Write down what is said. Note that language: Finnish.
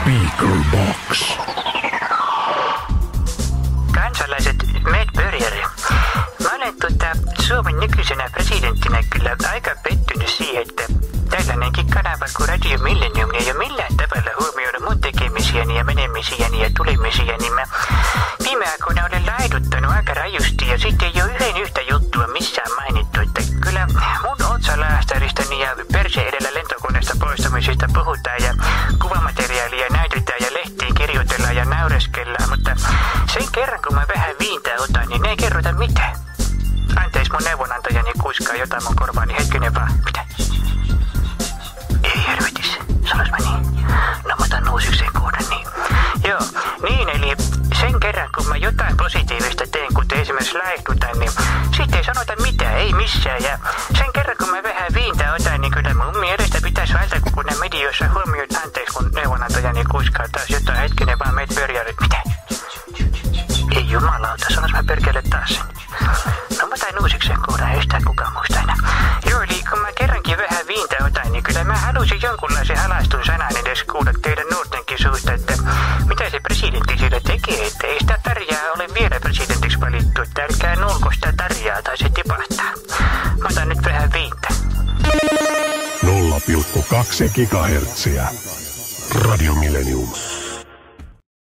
Speakerbox. Kansalaiset, Med Börjari. Mä olen Suomen nykyisenä presidenttinä kyllä aika pettynyt siihen, että tällainenkin kanava kuin Radio Millennium ei ole millään tavalla huomioida mun tekemisiäni ja menemisiäni ja tulemisiäni. Mä viime aikoina olen laiduttanut aika rajusti ja sitten ei ole yhden yhtä juttua missään mainittu, että kyllä mun otsalaastaristani ja perse edellä lentokoneesta poistumisesta puhutaan ja kuvamateriaalia näytetään ja lehtiin kirjoitellaan ja naureskellaan, mutta sen kerran kun mä vähän viintää otan, niin ne ei kerrota mitään. Anteeksi, mun neuvonantajani kuiskaa jotain mun korvaani, hetkinen vaan. Mitä? Ei helvetissä, sanois mä niin. No mä otan uusiksi sen kohdan, niin. Joo, niin eli sen kerran kun mä jotain positiivista teen, kuten esimerkiksi laihdutan, niin sitten ei sanota mitään, ei missään. Ja sen kerran kun mä vähän viintää otan, niin kyllä mun mielestä pitäisi valtakunnan medioissa huomioida. Anteeksi, kun neuvonantajani kuiskaa taas jotain, hetkinen vaan meitä Börjarit. Mitä? Ei jumalauta, sanois mä perkele taas sen. No mä otan uusiksi sen kohdan, ei sitä kukaan muista enää. Joo, eli kun mä kerrankin vähän viintä otan, niin kyllä mä halusin jonkunlaisen halastun sanan edes kuulla teidän nuortenkin suusta, että mitä se presidentti siellä tekee, että ei sitä Tarjaa ole vielä presidentiksi valittu, että älkää nuolko sitä Tarjaa tai se tipahtaa. Mä otan nyt vähän viintä. 0,2 gigahertsiä. Radio Millennium.